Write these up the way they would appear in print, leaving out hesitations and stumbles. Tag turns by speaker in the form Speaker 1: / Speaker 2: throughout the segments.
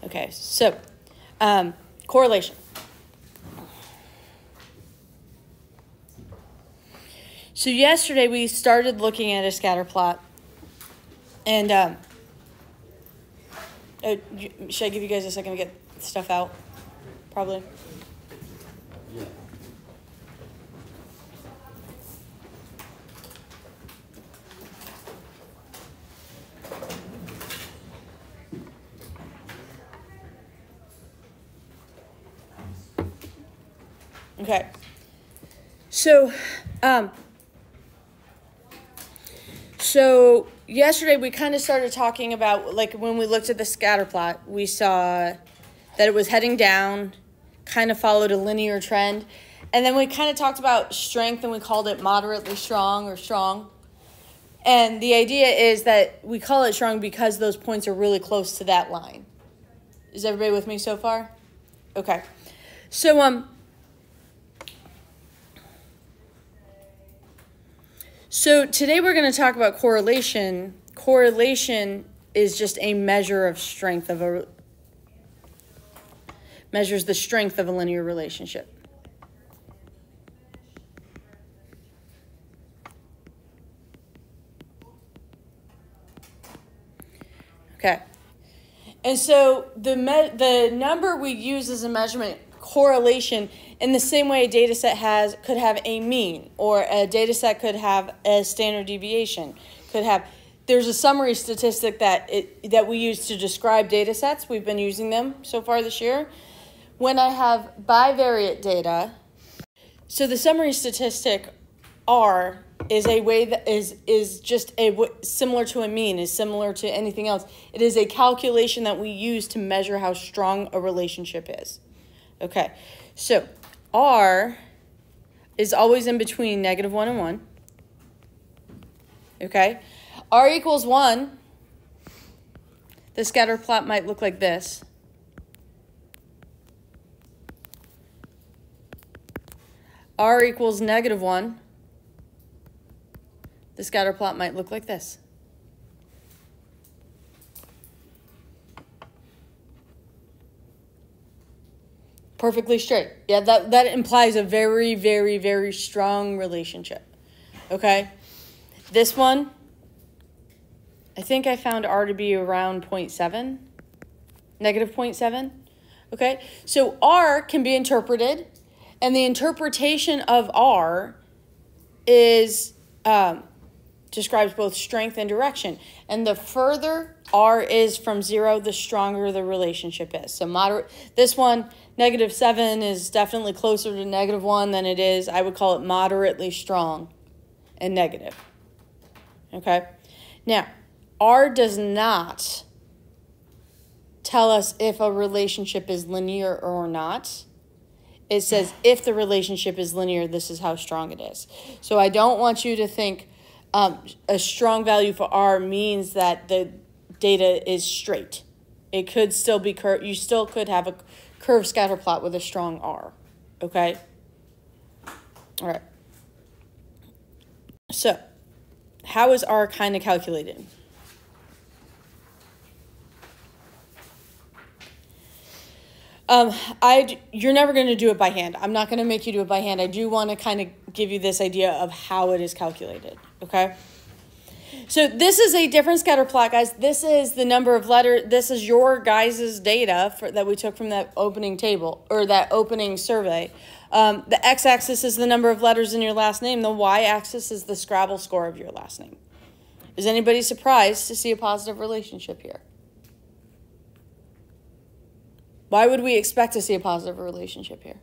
Speaker 1: Okay, so correlation. So yesterday we started looking at a scatter plot, and should I give you guys a second to get stuff out? Probably.
Speaker 2: Yeah.
Speaker 1: Okay. So yesterday we kind of started talking about, like, when we looked at the scatter plot, we saw that it was heading down, kind of followed a linear trend. And then we kind of talked about strength, and we called it moderately strong or strong. And the idea is that we call it strong because those points are really close to that line. Is everybody with me so far? Okay. So today we're going to talk about correlation. Correlation is just a measure of strength measures the strength of a linear relationship. Okay. And so the number we use as a measurement, correlation, in the same way a data set could have a mean, or a data set could have a standard deviation, there's a summary statistic that we use to describe data sets. We've been using them so far this year. When I have bivariate data, so the summary statistic R is a way that is just similar to a mean, is similar to anything else. It is a calculation that we use to measure how strong a relationship is. Okay, so R is always in between -1 and 1. Okay, R equals 1. The scatter plot might look like this. R equals -1. The scatter plot might look like this. Perfectly straight. Yeah, that implies a very, very, very strong relationship. Okay? This one, I think I found R to be around 0.7, -0.7. Okay? So R can be interpreted, and the interpretation of R describes both strength and direction. And the further R is from 0, the stronger the relationship is. So this one, -7, is definitely closer to -1 than it is. I would call it moderately strong and negative. Okay? Now, R does not tell us if a relationship is linear or not. It says if the relationship is linear, this is how strong it is. So I don't want you to think a strong value for R means that the data is straight. It could still be curved. You still could have a curved scatter plot with a strong R. Okay? All right. So how is R kind of calculated? You're never going to do it by hand. I'm not going to make you do it by hand. I do want to kind of give you this idea of how it is calculated, okay? So this is a different scatter plot, guys. This is the number of letters. This is your guys' data that we took from that opening table, or that opening survey. The x-axis is the number of letters in your last name. The y-axis is the Scrabble score of your last name. Is anybody surprised to see a positive relationship here? Why would we expect to see a positive relationship here?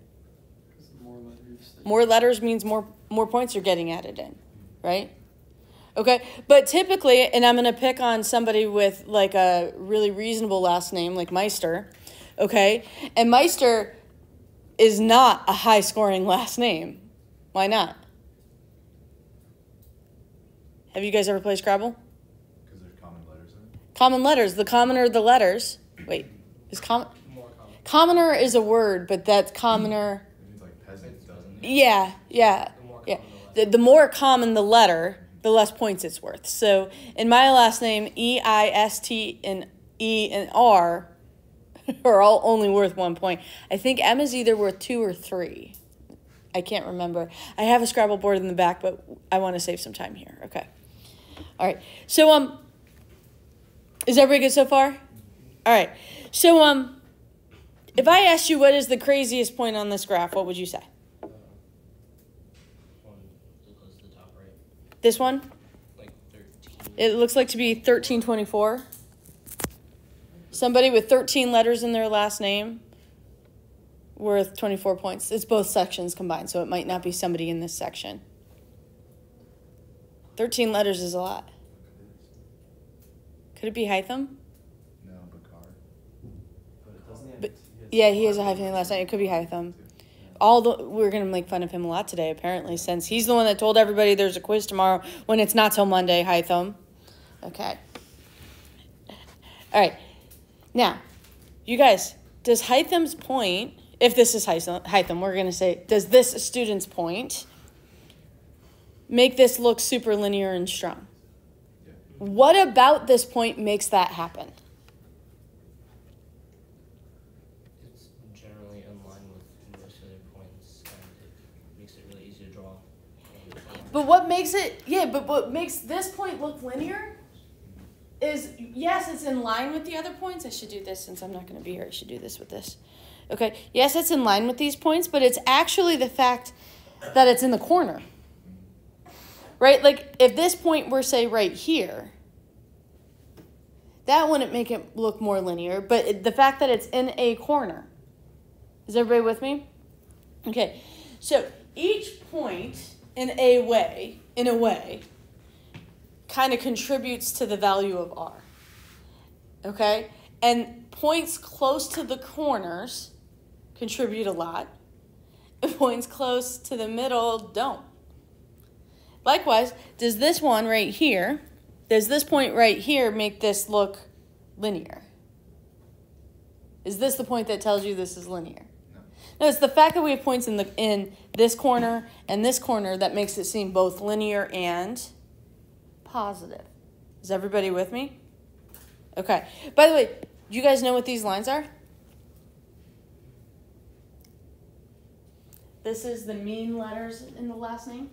Speaker 1: More letters means more points are getting added in, right? Okay, but typically, and I'm going to pick on somebody with like a really reasonable last name like Meister, okay? And Meister is not a high-scoring last name. Why not? Have you guys ever played Scrabble?
Speaker 2: Because there's common letters in it.
Speaker 1: Common letters. The commoner the letters. Wait, is common? Commoner is a word, but that's commoner.
Speaker 2: It means like peasant, doesn't it?
Speaker 1: Yeah. The more common the letter, the less points it's worth. So in my last name, E-I-S-T and E and R, are all only worth 1 point. I think M is either worth 2 or 3. I can't remember. I have a Scrabble board in the back, but I want to save some time here. Okay. All right. So, is everybody good so far? All right. So, if I asked you what is the craziest point on this graph, what would you say?
Speaker 3: One that goes to the top right.
Speaker 1: This one?
Speaker 3: Like 13.
Speaker 1: It looks like to be 1324. Somebody with 13 letters in their last name worth 24 points. It's both sections combined, so it might not be somebody in this section. 13 letters is a lot. Could it be Hytham?
Speaker 2: No, Bakar.
Speaker 4: But it doesn't have.
Speaker 1: But, yeah, he has a hyphenated last name. It could be Hytham. We're going to make fun of him a lot today, apparently, since he's the one that told everybody there's a quiz tomorrow when it's not till Monday, Hytham. Okay. All right. Now, you guys, does Hytham's point, if this is Hytham, we're going to say, does this student's point make this look super linear and strong?
Speaker 2: Yeah.
Speaker 1: What about this point makes that happen?
Speaker 3: It's generally in line with most of the points, and it makes it really easy to draw.
Speaker 1: But what makes this point look linear is, yes, it's in line with the other points. I should do this since I'm not going to be here. I should do this with this. Okay, yes, it's in line with these points, but it's actually the fact that it's in the corner. Right? Like, if this point were, say, right here, that wouldn't make it look more linear, but the fact that it's in a corner. Is everybody with me? Okay, so each point in a way, kind of contributes to the value of R. Okay? And points close to the corners contribute a lot. Points close to the middle don't. Likewise, does this point right here make this look linear? Is this the point that tells you this is linear? No, it's the fact that we have points in this corner and this corner that makes it seem both linear and positive. Is everybody with me? Okay. By the way, do you guys know what these lines are? This is the mean letters in the last name.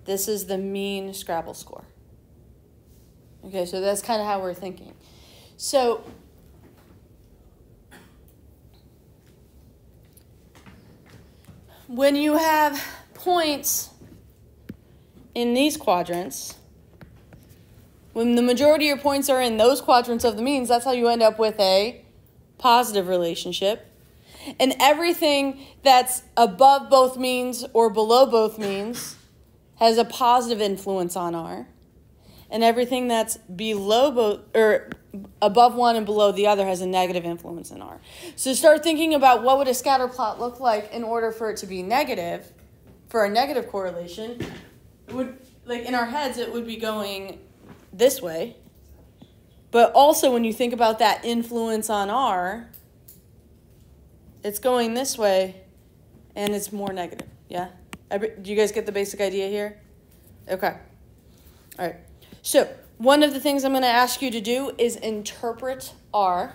Speaker 1: This is the mean Scrabble score. Okay, so that's kind of how we're thinking. So when you have points in these quadrants, when the majority of your points are in those quadrants of the means, that's how you end up with a positive relationship. And everything that's above both means or below both means has a positive influence on R. And everything that's below both, or above one and below the other, has a negative influence in R. So start thinking about what would a scatter plot look like in order for it to be negative, for a negative correlation. It would, like in our heads, it would be going this way. But also when you think about that influence on R, it's going this way and it's more negative. Yeah? Do you guys get the basic idea here? Okay. All right. So one of the things I'm going to ask you to do is interpret R.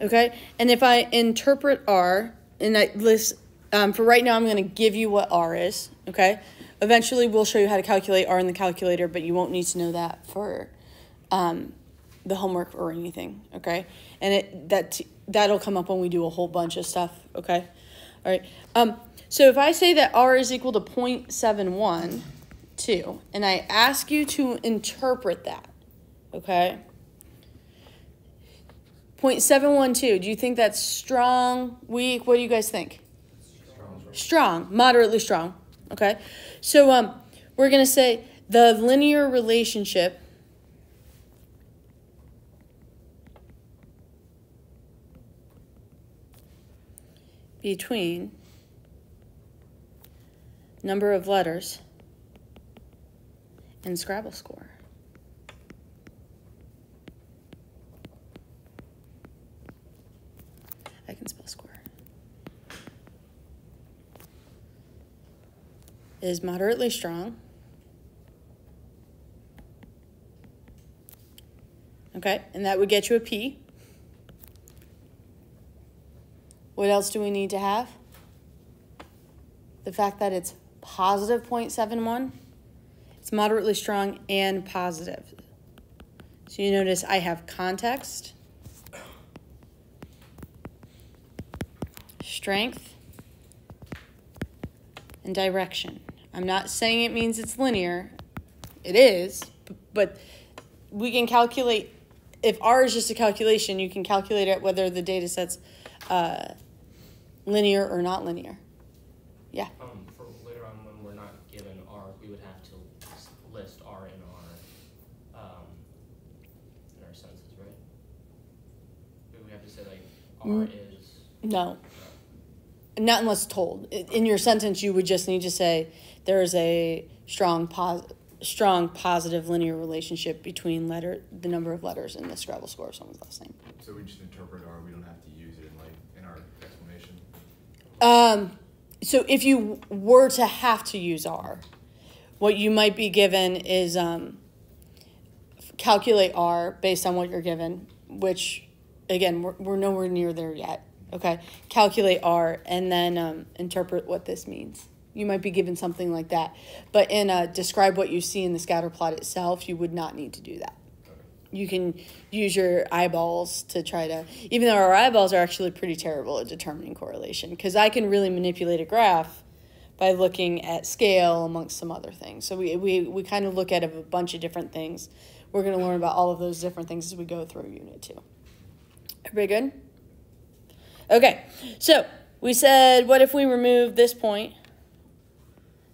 Speaker 1: Okay? And if I interpret R, and I list, for right now I'm going to give you what R is. Okay? Eventually we'll show you how to calculate R in the calculator, but you won't need to know that for the homework or anything. Okay? And that'll come up when we do a whole bunch of stuff. Okay? All right. So if I say that R is equal to 0.712, and I ask you to interpret that, okay? 0.712, do you think that's strong, weak? What do you guys think? Strong, moderately strong, okay? So we're going to say the linear relationship between number of letters and Scrabble score. I can spell score. Is moderately strong Okay, and that would get you a P. What else do we need to have? The fact that it's positive 0.71. It's moderately strong and positive. So you notice I have context, strength, and direction. I'm not saying it means it's linear. It is, but we can calculate, if R is just a calculation, you can calculate it whether the data set's linear or not linear. Yeah.
Speaker 3: For later on when we're not given R, we would have to list R in our sentences, right? We have to say like R is.
Speaker 1: No. Not unless told. In your sentence, you would just need to say there is a strong positive linear relationship between the number of letters in the Scrabble score of someone's last name.
Speaker 2: So we just interpret R. We don't have to use it in our explanation.
Speaker 1: So if you were to have to use R, what you might be given is calculate R based on what you're given, which again we're nowhere near there yet. Okay, calculate R and then interpret what this means. You might be given something like that. But in describe what you see in the scatter plot itself, you would not need to do that. You can use your eyeballs to try to, even though our eyeballs are actually pretty terrible at determining correlation, because I can really manipulate a graph by looking at scale amongst some other things. So we kind of look at a bunch of different things. We're going to learn about all of those different things as we go through Unit 2. Everybody good? Okay, so we said, what if we remove this point?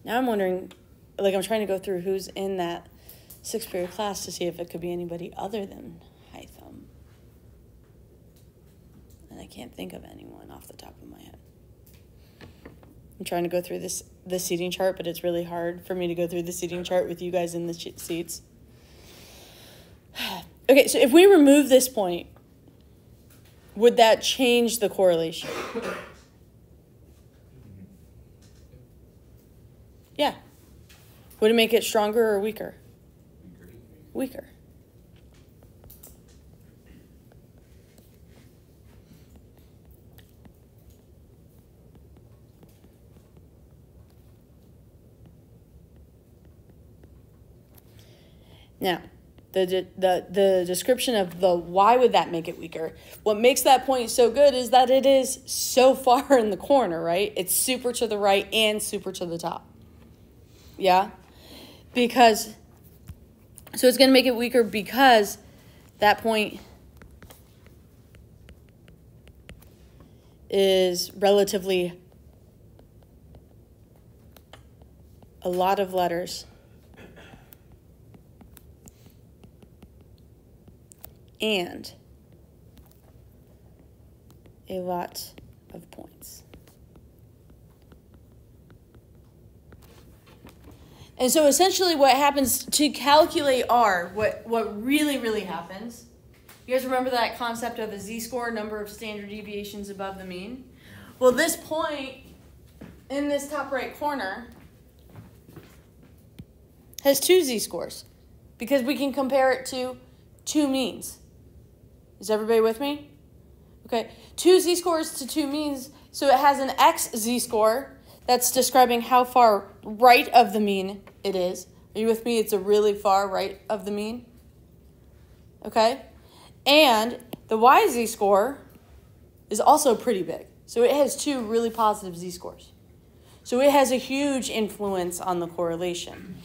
Speaker 1: Now I'm wondering, like I'm trying to go through who's in that 6th period class to see if it could be anybody other than Hytham. And I can't think of anyone off the top of my head. I'm trying to go through this seating chart, but it's really hard for me to go through the seating chart with you guys in the seats. Okay, so if we remove this point, would that change the correlation? Yeah. Would it make it stronger or weaker? Weaker. Now, the description of the why would that make it weaker? What makes that point so good is that it is so far in the corner, right? It's super to the right and super to the top. Yeah? Because, so it's going to make it weaker because that point is relatively a lot of letters and a lot of points. And so essentially what happens to calculate R, what really happens, you guys remember that concept of a z-score, number of standard deviations above the mean? Well, this point in this top right corner has 2 z-scores because we can compare it to 2 means. Is everybody with me? Okay, 2 z-scores to 2 means, so it has an x z-score that's describing how far right of the mean it is. Are you with me? It's a really far right of the mean. Okay? And the y z-score is also pretty big. So it has 2 really positive z-scores. So it has a huge influence on the correlation.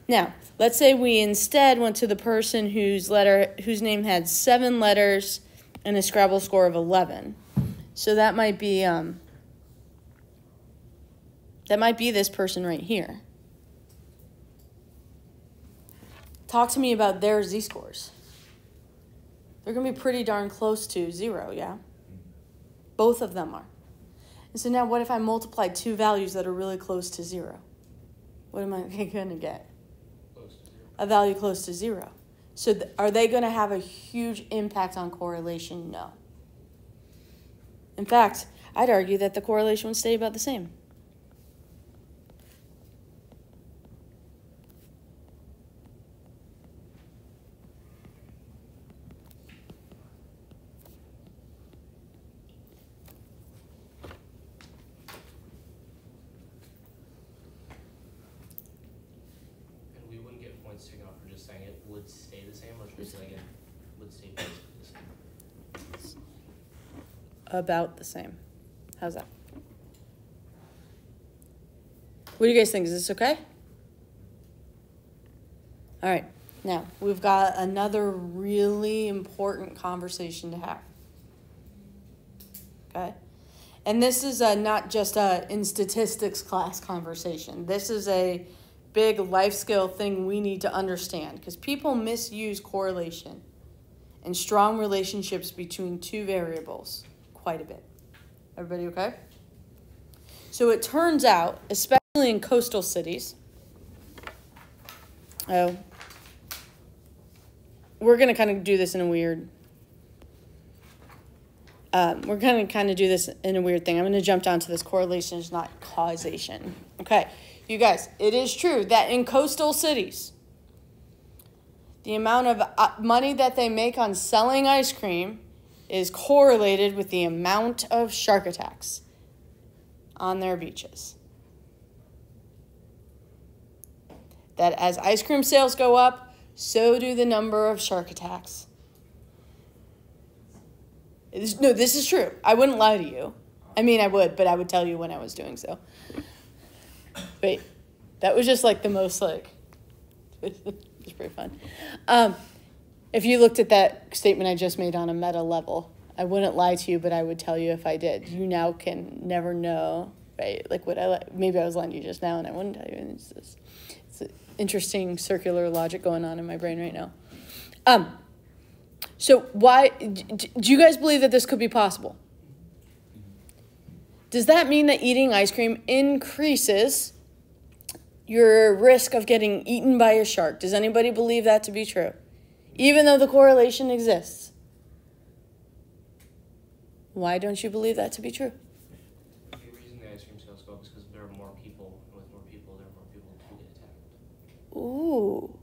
Speaker 1: Now, let's say we instead went to the person whose name had 7 letters and a Scrabble score of 11. So that might be this person right here. Talk to me about their z-scores. They're going to be pretty darn close to 0, yeah? Both of them are. And so now what if I multiply 2 values that are really close to 0? What am I going to get? A value close to 0. So are they going to have a huge impact on correlation? No. In fact, I'd argue that the correlation would stay about the same.
Speaker 3: points taken off for just saying it would stay the same, or should we say it would stay basically the same?
Speaker 1: About the same. How's that? What do you guys think? Is this okay? All right. Now, we've got another really important conversation to have. Okay? And this is not just a in statistics class conversation. This is a big life skill thing we need to understand, because people misuse correlation and strong relationships between two variables quite a bit. Everybody okay? So it turns out, especially in coastal cities, we're going to kind of do this in a weird, we're going to kind of do this in a weird thing. I'm going to jump down to this correlation is not causation. Okay, you guys, it is true that in coastal cities, the amount of money that they make on selling ice cream is correlated with the amount of shark attacks on their beaches. That as ice cream sales go up, so do the number of shark attacks. No, this is true. I wouldn't lie to you. I mean, I would, but I would tell you when I was doing so. Wait, that was just like the most like, it's pretty fun. If you looked at that statement I just made on a meta level, I wouldn't lie to you, but I would tell you if I did. You now can never know, right? Like maybe I was lying to you just now and I wouldn't tell you. And it's an interesting circular logic going on in my brain right now. So why, do you guys believe that this could be possible? Does that mean that eating ice cream increases your risk of getting eaten by a shark? Does anybody believe that to be true? Even though the correlation exists. Why don't you believe that to be true?
Speaker 3: The reason the ice cream sales go up is because there are more people, and with more people, there are more people who get attacked.
Speaker 1: Ooh,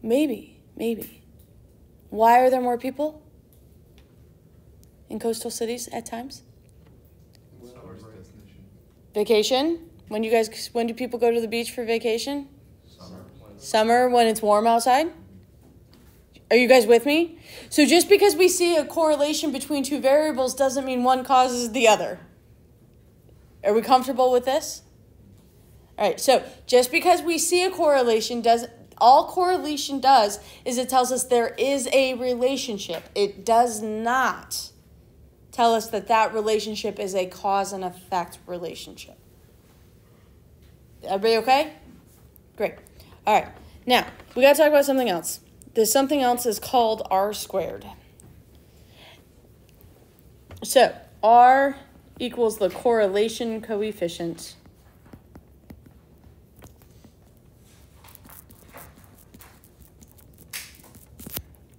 Speaker 1: maybe. Why are there more people in coastal cities at times?
Speaker 2: Tourist destination.
Speaker 1: Vacation? When do people go to the beach for vacation?
Speaker 3: Summer.
Speaker 1: Summer, when it's warm outside? Are you guys with me? So just because we see a correlation between two variables doesn't mean one causes the other. Are we comfortable with this? All right, so just because we see a correlation all correlation does is it tells us there is a relationship. It does not tell us that relationship is a cause and effect relationship. Everybody okay? Great. All right. Now, we got to talk about something else. This something else is called R squared. So, R equals the correlation coefficient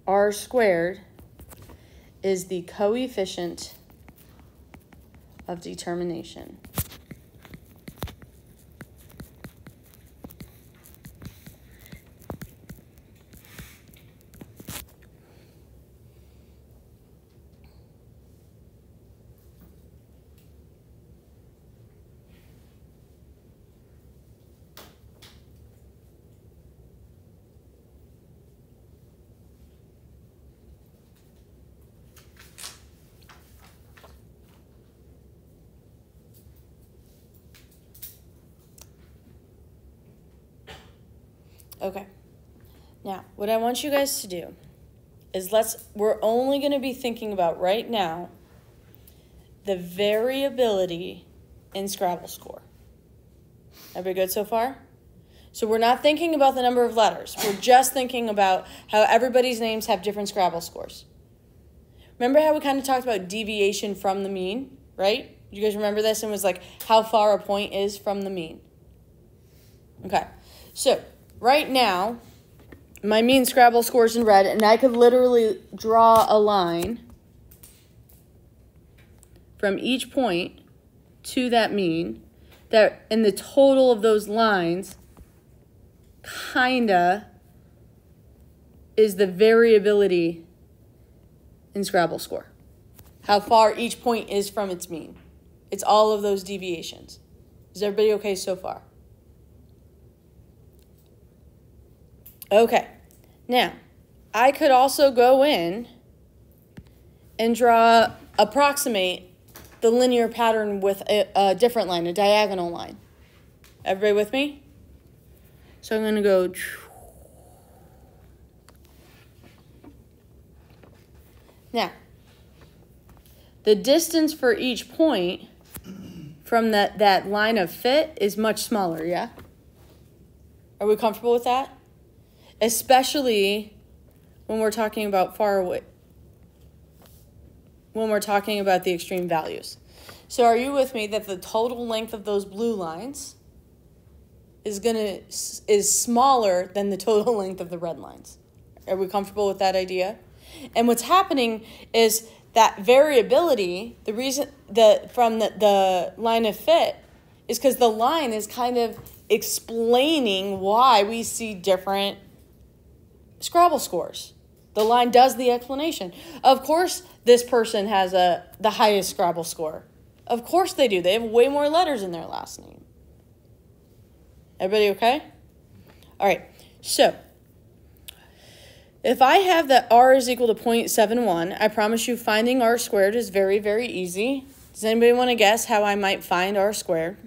Speaker 1: R squared is the coefficient of determination. Okay. Now, what I want you guys to do is we're only going to be thinking about right now the variability in Scrabble score. Everybody good so far? So we're not thinking about the number of letters. We're just thinking about how everybody's names have different Scrabble scores. Remember how we kind of talked about deviation from the mean, right? You guys remember this? And it was like how far a point is from the mean. Okay. So right now, my mean Scrabble score is in red, and I could literally draw a line from each point to that mean, and the total of those lines kinda is the variability in Scrabble score. How far each point is from its mean. It's all of those deviations. Is everybody okay so far? Okay. Now, I could also go in and approximate the linear pattern with a different line, a diagonal line. Everybody with me? So I'm going to go. Now, the distance for each point from that line of fit is much smaller, yeah? Are we comfortable with that? Especially when we're talking about far away, when we're talking about the extreme values. So are you with me that the total length of those blue lines is smaller than the total length of the red lines? Are we comfortable with that idea? And what's happening is that variability, the reason that from the line of fit is because the line is kind of explaining why we see different Scrabble scores. The line does the explanation. Of course, this person has the highest Scrabble score. Of course they do. They have way more letters in their last name. Everybody okay? All right. So, if I have that r is equal to 0.71, I promise you finding r squared is very, very easy. Does anybody want to guess how I might find r squared?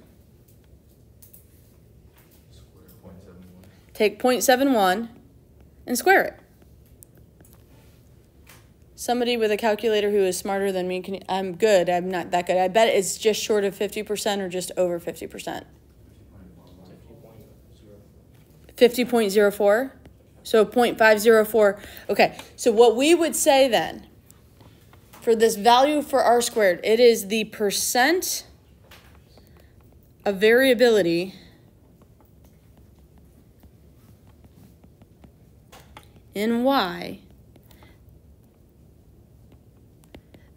Speaker 2: Square 0.71.
Speaker 1: Take 0.71 and square it. Somebody with a calculator who is smarter than me, I'm good, I'm not that good. I bet it's just short of 50% or just over 50%. 50.04? So 0.504. Okay, so what we would say then, for this value for r squared, it is the percent of variability in y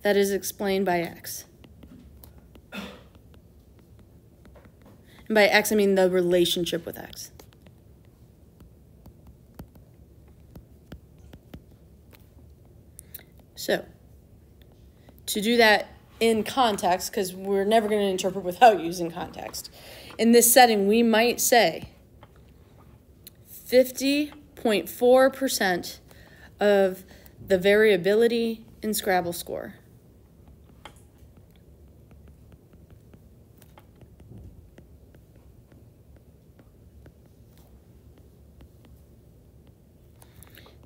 Speaker 1: that is explained by x. And by x, I mean the relationship with x. So, to do that in context, because we're never going to interpret without using context, in this setting, we might say 50.4% of the variability in Scrabble score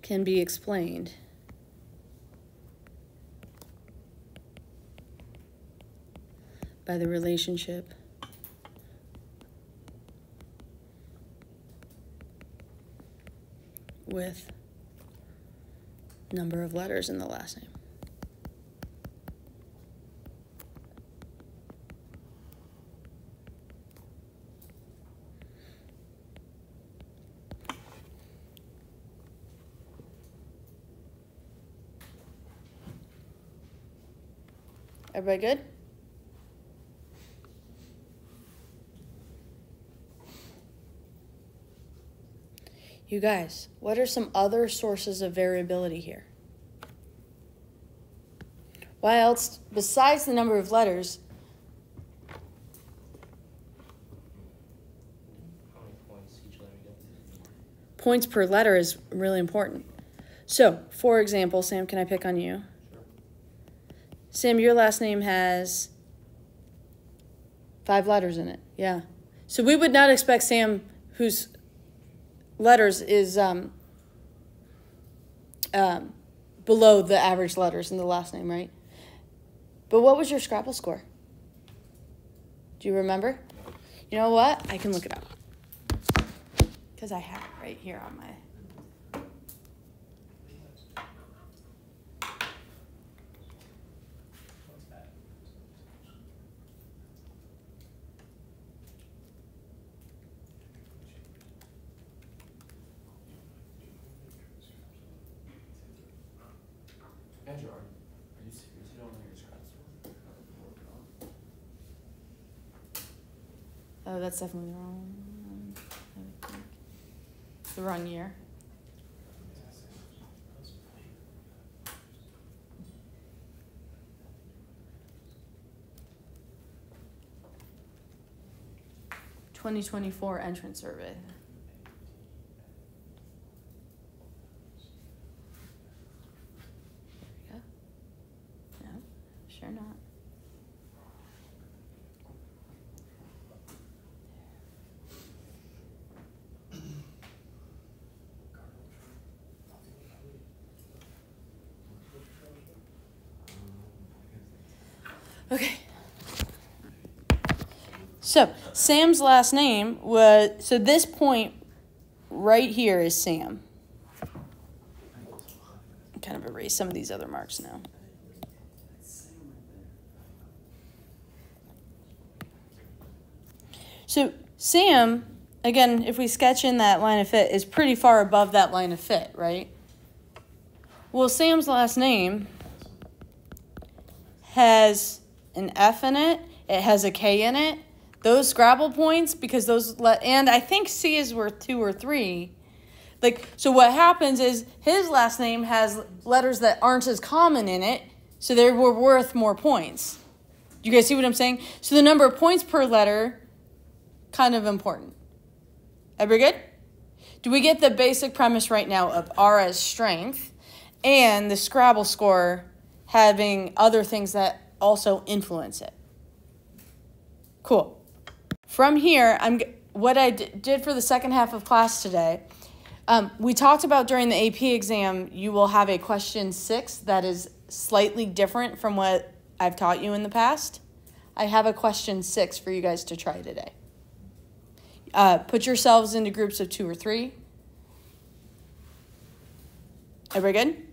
Speaker 1: can be explained by the relationship with number of letters in the last name. Everybody good? You guys, what are some other sources of variability here? Why else, besides the number of letters,
Speaker 3: How many points each letter gets?
Speaker 1: points per letter is really important. So, for example, Sam, can I pick on you?
Speaker 4: Sure.
Speaker 1: Sam, your last name has 5 letters in it. Yeah. So we would not expect Sam, whose letters is below the average letters in the last name, right? But what was your Scrabble score? Do you remember? You know what? I can look it up. Because I have it right here on my...
Speaker 4: Andrew, are you serious? You don't know your Scrabble score?
Speaker 1: Oh, that's definitely wrong. I think. It's the wrong year. '24 entrance survey. not. Okay. So Sam's last name was, so this point right here is Sam. Kind of erase some of these other marks now. So Sam, again, if we sketch in that line of fit, is pretty far above that line of fit, right? Well, Sam's last name has an F in it. It has a K in it. Those Scrabble points, because those, and I think C is worth 2 or 3. Like, so what happens is his last name has letters that aren't as common in it, so they were worth more points. Do you guys see what I'm saying? So the number of points per letter, kind of important. Everybody good? Do we get the basic premise right now of R as strength and the Scrabble score having other things that also influence it? Cool. From here, what I did for the second half of class today, we talked about during the AP exam, you will have a question 6 that is slightly different from what I've taught you in the past. I have a question 6 for you guys to try today. Put yourselves into groups of 2 or 3. Everybody good?